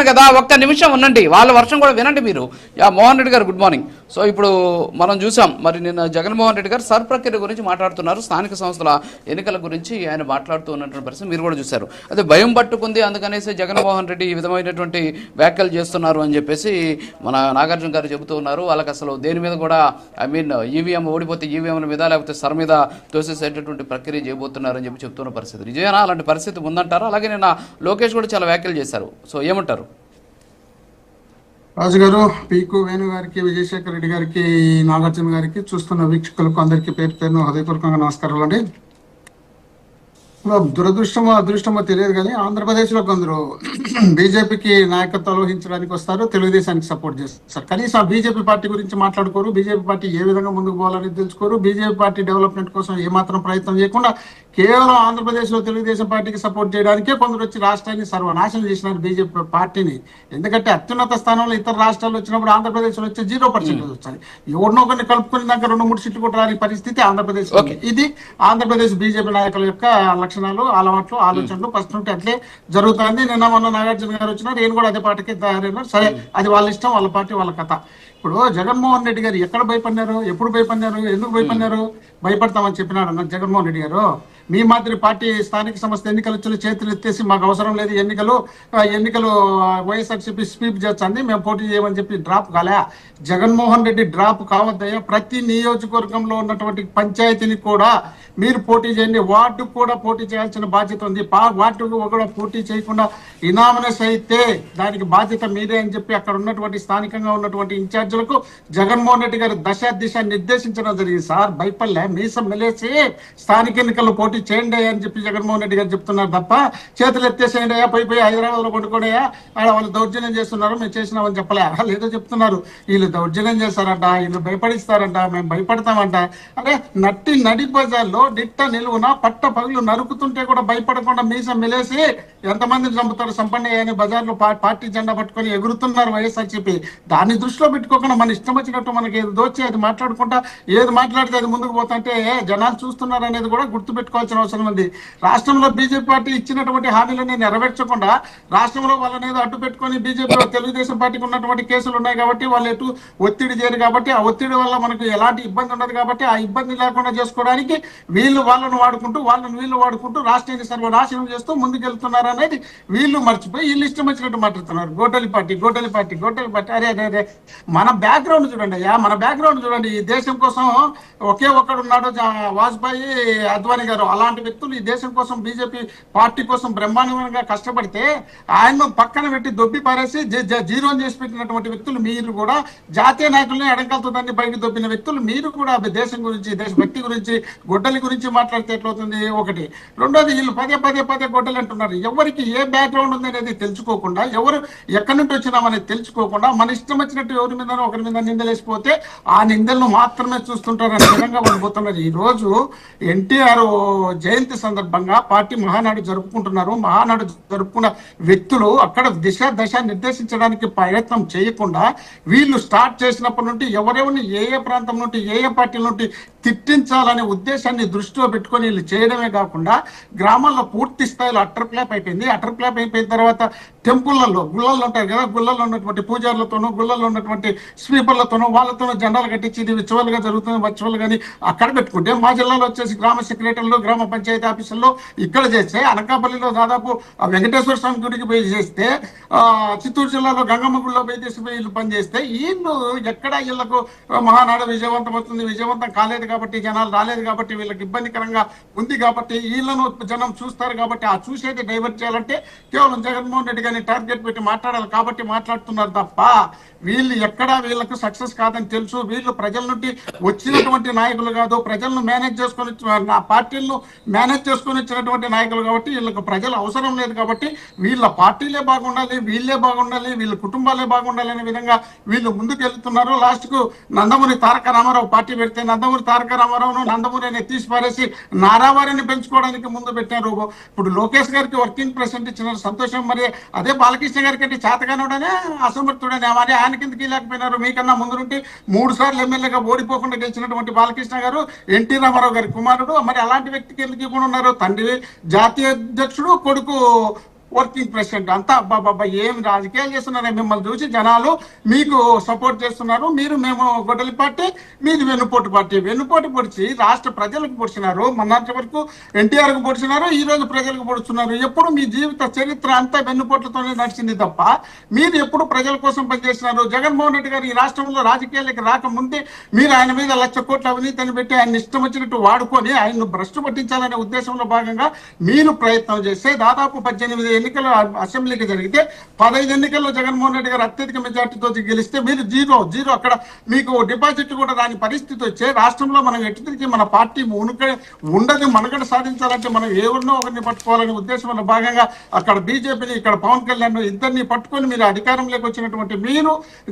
కదా, ఒక్క నిమిషం ఉండండి, వాళ్ళ వర్షం కూడా వినండి మీరు. మోహన్ రెడ్డి గారు గుడ్ మార్నింగ్. సో ఇప్పుడు మనం చూసాం, మరి నిన్న జగన్మోహన్ రెడ్డి గారు సర్ ప్రక్రియ గురించి మాట్లాడుతున్నారు, స్థానిక సంస్థల ఎన్నికల గురించి ఆయన మాట్లాడుతూ ఉన్నటువంటి పరిస్థితి మీరు కూడా చూశారు. అదే భయం పట్టుకుంది, అందుకనేసి జగన్మోహన్ రెడ్డి ఈ విధమైనటువంటి వ్యాఖ్యలు చేస్తున్నారు అని చెప్పేసి మన నాగార్జున గారు చెబుతూ ఉన్నారు. వాళ్ళకి అసలు దేని మీద కూడా ఈవీఎం ఓడిపోతే ఈవీఎంల మీద లేకపోతే సర్ మీద తోసేసేటటువంటి ప్రక్రియ చేయబోతున్నారని చెప్పి చెప్తున్న పరిస్థితి నిజమేనా? అలాంటి పరిస్థితి ఉందంటారా? అలాగే నిన్న లోకేష్ కూడా చాలా వ్యాఖ్యలు చేశారు. సో ఏమంటారు? రాజు గారు, పీకు వేణు గారికి, విజయశేఖర్ రెడ్డి గారికి, నాగార్జున గారికి, చూస్తున్న వీక్షకులకు అందరికీ పేరు పేరును హృదయపూర్వకంగా నమస్కారాలు అండి. దురదృష్టమో అదృష్టమో తెలియదు కానీ ఆంధ్రప్రదేశ్లో కొందరు బీజేపీకి నాయకత్వం వహించడానికి వస్తారు, తెలుగుదేశానికి సపోర్ట్ చేస్తారు. కనీసం బీజేపీ పార్టీ గురించి మాట్లాడుకోరు, బీజేపీ పార్టీ ఏ విధంగా ముందుకు పోవాలని తెలుసుకోరు, బీజేపీ పార్టీ డెవలప్మెంట్ కోసం ఏమాత్రం ప్రయత్నం చేయకుండా కేవలం ఆంధ్రప్రదేశ్లో తెలుగుదేశం పార్టీకి సపోర్ట్ చేయడానికే కొందరు వచ్చి రాష్ట్రాన్ని సర్వనాశనం చేసినారు బీజేపీ పార్టీని. ఎందుకంటే అత్యున్నత స్థానంలో ఇతర రాష్ట్రాలు వచ్చినప్పుడు ఆంధ్రప్రదేశ్లో వచ్చే 0% వచ్చాయి. ఎవరినో కొన్ని కలుపుకుని దాకా 2-3 సీట్లు కూడా రాని పరిస్థితి ఆంధ్రప్రదేశ్. ఇది ఆంధ్రప్రదేశ్ బీజేపీ నాయకుల యొక్క లక్షణాలు, అలవాట్లు, ఆలోచనలు ఫస్ట్ నుండి అట్లే జరుగుతుంది. నిన్న మొన్న నాగార్జున గారు వచ్చినా నేను కూడా అదే పార్టీకి తయారైనా సరే, అది వాళ్ళ ఇష్టం, వాళ్ళ పార్టీ, వాళ్ళ కథ. ఇప్పుడు జగన్మోహన్ రెడ్డి గారు ఎక్కడ భయపడినారు, ఎప్పుడు భయపడినారు, ఎందుకు భయపడినారు? భయపడతామని చెప్పినాడు అన్న జగన్మోహన్ రెడ్డి గారు. మీ మాదిరి పార్టీ స్థానిక సంస్థ ఎన్నికలు వచ్చి చేతులు ఎత్తేసి మాకు అవసరం లేదు, ఎన్నికలు వైఎస్ఆర్సీపీ స్వీప్ చేస్తుంది, మేము పోటీ చేయమని చెప్పి డ్రాప్ కాలే. జగన్మోహన్ రెడ్డి డ్రాప్ కావద్దయ్యా. ప్రతి నియోజకవర్గంలో ఉన్నటువంటి పంచాయతీని కూడా మీరు పోటీ చేయండి, వార్డు కూడా పోటీ చేయాల్సిన బాధ్యత ఉంది. వార్డు కూడా పోటీ చేయకుండా ఇనామినస్ అయితే దానికి బాధ్యత మీరే అని చెప్పి అక్కడ ఉన్నటువంటి స్థానికంగా ఉన్నటువంటి ఇన్ఛార్జీలకు జగన్మోహన్ రెడ్డి గారు దిశ నిర్దేశించడం జరిగింది. సార్ భయపడలే, మీసం మెలేసి స్థానిక ఎన్నికల్లో పోటీ చేయండి అని చెప్పి జగన్మోహన్ రెడ్డి గారు చెప్తున్నారు తప్ప చేతులు ఎత్తేసేయండి అయ్యా, పోయి హైదరాబాద్ లో కొనుక్కోడయా, వాళ్ళు దౌర్జన్యం చేస్తున్నారు, మేము చేసినామని చెప్పలే. లేదో చెప్తున్నారు, వీళ్ళు దౌర్జన్యం చేస్తారంట, వీళ్ళు భయపడిస్తారంట, మేము భయపడతామంట. అంటే నడి బజార్లో నిట్ట నిలువున పట్ట పగులు నరుకుతుంటే కూడా భయపడకుండా మీసం మెలేసి ఎంతమందిని చంపుతారు సంపండి అని బజార్లో పార్టీ జెండా పట్టుకొని ఎగురుతున్నారు వైఎస్ఆర్సీపీ. దాన్ని దృష్టిలో పెట్టుకోకుండా మన ఇష్టం వచ్చినట్టు మనకి ఏది దోచి అది మాట్లాడుకుంటా, ఏది మాట్లాడితే అది ముందుకు పోతుంటే జనాలు చూస్తున్నారు అనేది కూడా గుర్తు పెట్టుకోవాల్సిన అవసరం ఉంది. రాష్ట్రంలో బీజేపీ పార్టీ ఇచ్చినటువంటి హామీలని నెరవేర్చకుండా రాష్ట్రంలో వాళ్ళని ఏదో అడ్డు పెట్టుకొని బీజేపీలో తెలుగుదేశం పార్టీకి ఉన్నటువంటి కేసులు ఉన్నాయి కాబట్టి వాళ్ళు ఎటు ఒత్తిడి చేయరు కాబట్టి ఆ ఒత్తిడి వల్ల మనకు ఎలాంటి ఇబ్బంది ఉండదు కాబట్టి ఆ ఇబ్బంది లేకుండా చేసుకోవడానికి వీళ్ళు వీళ్ళు వాడుకుంటూ రాష్ట్రాన్ని సర్వనాశనం చేస్తూ ముందుకెళ్తున్నారు అనేది వీళ్ళు మర్చిపోయి వీళ్ళు ఇష్టం వచ్చినట్టు మాట్లాడుతున్నారు. గోటలి పార్టీ. అరే మన బ్యాక్గ్రౌండ్ చూడండి అయ్యా, మన బ్యాక్గ్రౌండ్ చూడండి. ఈ దేశం కోసం ఒకే ఒక్కడు ఉన్నాడు, వాజ్పేయి, అద్వానీ గారు. అలాంటి వ్యక్తులు ఈ దేశం కోసం బీజేపీ పార్టీ కోసం బ్రహ్మాండంగా కష్టపడితే ఆయన పక్కన పెట్టి దొబ్బి పారేసి జీరో చేసి పెట్టినటువంటి వ్యక్తులు మీరు కూడా. జాతీయ నాయకుల్ని ఎడంకాలతో దాన్ని బయటకు దొబ్బిన వ్యక్తులు మీరు కూడా. దేశం గురించి, దేశభక్తి గురించి, గొడ్డలి గురించి మాట్లాడితే ఎట్లవుతుంది? ఒకటి. రెండోది, వీళ్ళు పదే గొడ్డలు అంటున్నారు. ఎవరికి ఏ బ్యాక్గ్రౌండ్ ఉంది అనేది తెలుసుకోకుండా, ఎవరు ఎక్కడి నుండి వచ్చినామనేది తెలుసుకోకుండా మన ఇష్టం వచ్చినట్టు ఎవరి మీద ఒకరి మీద నిందలేసిపోతే ఆ నిందలను మాత్రమే చూస్తుంటారు అనే విధంగా పడిపోతున్నారు. ఈ రోజు ఎన్టీఆర్ జయంతి సందర్భంగా పార్టీ మహానాడు జరుపుకుంటున్నారు. మహానాడు జరుపుకున్న వ్యక్తులు అక్కడ దశ నిర్దేశించడానికి ప్రయత్నం చేయకుండా వీళ్ళు స్టార్ట్ చేసినప్పటి నుండి ఎవరెవరిని ఏ ప్రాంతం నుండి ఏ పార్టీల నుండి తిట్టించాలనే ఉద్దేశాన్ని దృష్టిలో పెట్టుకొని వీళ్ళు చేయడమే కాకుండా గ్రామాల్లో పూర్తి స్థాయిలో అటర్ ఫ్లాప్ అయిపోయింది. అటర్ ఫ్లాప్ అయిపోయిన తర్వాత టెంపుల్లలో గుళ్ళల్లో ఉంటారు కదా, గుళ్ళల్లో ఉన్నటువంటి పూజారులతోనూ, గుళ్ళల్లో ఉన్నటువంటి స్వీపర్లతోనూ వాళ్ళతోనూ జెండాలు కట్టించి ఇది విర్చువల్ గా జరుగుతుంది, వర్చువల్ గాని అక్కడ పెట్టుకుంటే మా జిల్లాలో వచ్చేసి గ్రామ సెక్రటరీలు, గ్రామ పంచాయతీ ఆఫీసుల్లో ఇక్కడ చేస్తే, అనకాపల్లిలో దాదాపు వెంకటేశ్వర స్వామి గుడికి పోయి చేస్తే, చిత్తూరు జిల్లాలో గంగమ్మ గుడిలో పోయి తీసుకుపోయి వీళ్ళు పనిచేస్తే వీళ్ళు ఎక్కడ వీళ్ళకు మహానాడు విజయవంతం అవుతుంది, విజయవంతం కాలేదు కాబట్టి, జనాలు రాలేదు కాబట్టి, వీళ్ళకి ఇబ్బందికరంగా ఉంది కాబట్టి, వీళ్ళను జనం చూస్తారు కాబట్టి ఆ చూసేది డైవర్ట్ చేయాలంటే కేవలం జగన్మోహన్ రెడ్డి గారిని టార్గెట్ పెట్టి మాట్లాడాలి కాబట్టి మాట్లాడుతున్నారు తప్ప వీళ్ళు ఎక్కడా వీళ్ళకు సక్సెస్ కాదని తెలుసు. వీళ్ళు ప్రజల నుండి వచ్చినటువంటి నాయకులు కాదు, ప్రజలను మేనేజ్ చేసుకొని పార్టీలను మేనేజ్ చేసుకొని వచ్చినటువంటి నాయకులు కాబట్టి వీళ్ళకు ప్రజలు అవసరం లేదు కాబట్టి వీళ్ళ పార్టీలే బాగుండాలి, వీళ్ళే బాగుండాలి, వీళ్ళ కుటుంబాలే బాగుండాలి అనే విధంగా వీళ్ళు ముందుకు వెళ్తున్నారు. లాస్ట్ కు నందమూరి తారక రామారావు పార్టీ పెడితే నందమూరి తారక రామారావును నందమూరి అని తీసి పారేసి నారావారిని పెంచుకోవడానికి ముందు పెట్టారు. ఇప్పుడు లోకేష్ గారికి వర్కింగ్ ప్రెసిడెంట్ ఇచ్చిన సంతోషం, మరి అదే బాలకృష్ణ గారికి అంటే చేతగానుడనే అసమర్థుడనే మరి ఆయన కిందకి లేకపోయినారు. మీకన్నా ముందు నుండి 3 సార్లు ఎమ్మెల్యేగా ఓడిపోకుండా గెలిచినటువంటి బాలకృష్ణ గారు ఎన్టీ రామారావు గారి కుమారుడు. మరి అలాంటి వ్యక్తికి ఎందుకు ఇవ్వకుండా ఉన్నారు? తండ్రి జాతీయ అధ్యక్షుడు, కొడుకు వర్కింగ్ ప్రెసిడెంట్ అంతా అబ్బాబ్బా ఏం రాజకీయాలు చేస్తున్నారో మిమ్మల్ని చూసి జనాలు మీకు సపోర్ట్ చేస్తున్నారు. మేము గొడ్డలి పార్టీ, మీది వెన్నుపోటు పార్టీ. వెన్నుపోటు పొడిచి రాష్ట్ర ప్రజలకు పొడిచినారు, మొన్నటి వరకు ఎన్టీఆర్ కు పొడిచినారు, ఈ రోజు ప్రజలకు పొడుస్తున్నారు. ఎప్పుడు మీ జీవిత చరిత్ర అంతా వెన్నుపోట్లతోనే నడిచింది తప్ప మీరు ఎప్పుడు ప్రజల కోసం పనిచేస్తున్నారు. జగన్మోహన్ రెడ్డి గారు ఈ రాష్ట్రంలో రాజకీయాలకు రాకముందే మీరు ఆయన మీద 1,00,000 కోట్ల అవినీతిని పెట్టి ఆయన ఇష్టం వచ్చినట్టు వాడుకొని ఆయన్ను భ్రష్టు పట్టించాలనే ఉద్దేశంలో భాగంగా మీరు ప్రయత్నం చేస్తే దాదాపు 18 ఎన్నికలు అసెంబ్లీకి జరిగితే 15 ఎన్నికల్లో జగన్మోహన్ రెడ్డి గారు అత్యధిక మెజార్టీతో గెలిస్తే మీరు జీరో అక్కడ మీకు డిపాజిట్ కూడా రాని పరిస్థితి వచ్చే రాష్ట్రంలో మనం ఎటు తిరిగి మన పార్టీ ఉండదు. మనగడ సాధించాలంటే మనం ఎవరినో ఒకరిని పట్టుకోవాలనే ఉద్దేశంలో భాగంగా అక్కడ బీజేపీని, ఇక్కడ పవన్ కళ్యాణ్ ఇద్దరిని పట్టుకొని మీరు అధికారంలోకి వచ్చినటువంటి మీరు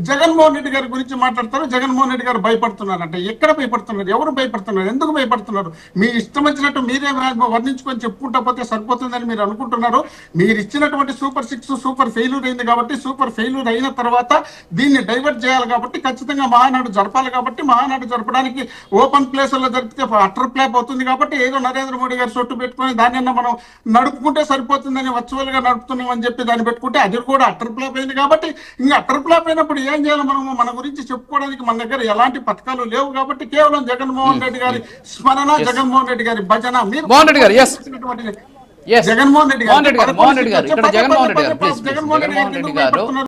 జగన్మోహన్ రెడ్డి గారి గురించి మాట్లాడతారు. జగన్మోహన్ రెడ్డి గారు భయపడుతున్నారంటే ఎక్కడ భయపడుతున్నారు, ఎవరు భయపడుతున్నారు, ఎందుకు భయపడుతున్నారు? మీ ఇష్టం వచ్చినట్టు మీరే వర్ణించుకొని చెప్పుకుంటా పోతే సరిపోతుందని మీరు అనుకుంటున్నారు. మీరు ఇచ్చినటువంటి సూపర్ 6 సూపర్ ఫెయిల్యూర్ అయింది కాబట్టి సూపర్ ఫెయిల్యూర్ అయిన తర్వాత దీన్ని డైవర్ట్ చేయాలి కాబట్టి ఖచ్చితంగా మహానాడు జరపాలి కాబట్టి మహానాడు జరపడానికి ఓపెన్ ప్లేసుల్లో జరిపితే అటర్ ప్లాప్ అవుతుంది కాబట్టి ఏదో నరేంద్ర మోడీ గారు సొట్టు పెట్టుకొని దాన్ని మనం నడుపుకుంటే సరిపోతుందని వర్చువల్ గా నడుపుతున్నాం అని చెప్పి దాన్ని పెట్టుకుంటే అది కూడా అటర్ ప్లాప్ అయింది కాబట్టి ఇంకా అటర్ ప్లాప్ అయినప్పుడు ఏం చేయాలి? మనము మన గురించి చెప్పుకోవడానికి మన దగ్గర ఎలాంటి పథకాలు లేవు కాబట్టి కేవలం జగన్మోహన్ రెడ్డి గారి స్మరణ, జగన్మోహన్ రెడ్డి గారి భజన. మీరు జగన్మోహన్ రెడ్డి గారు జగన్మోహన్ రెడ్డి గారు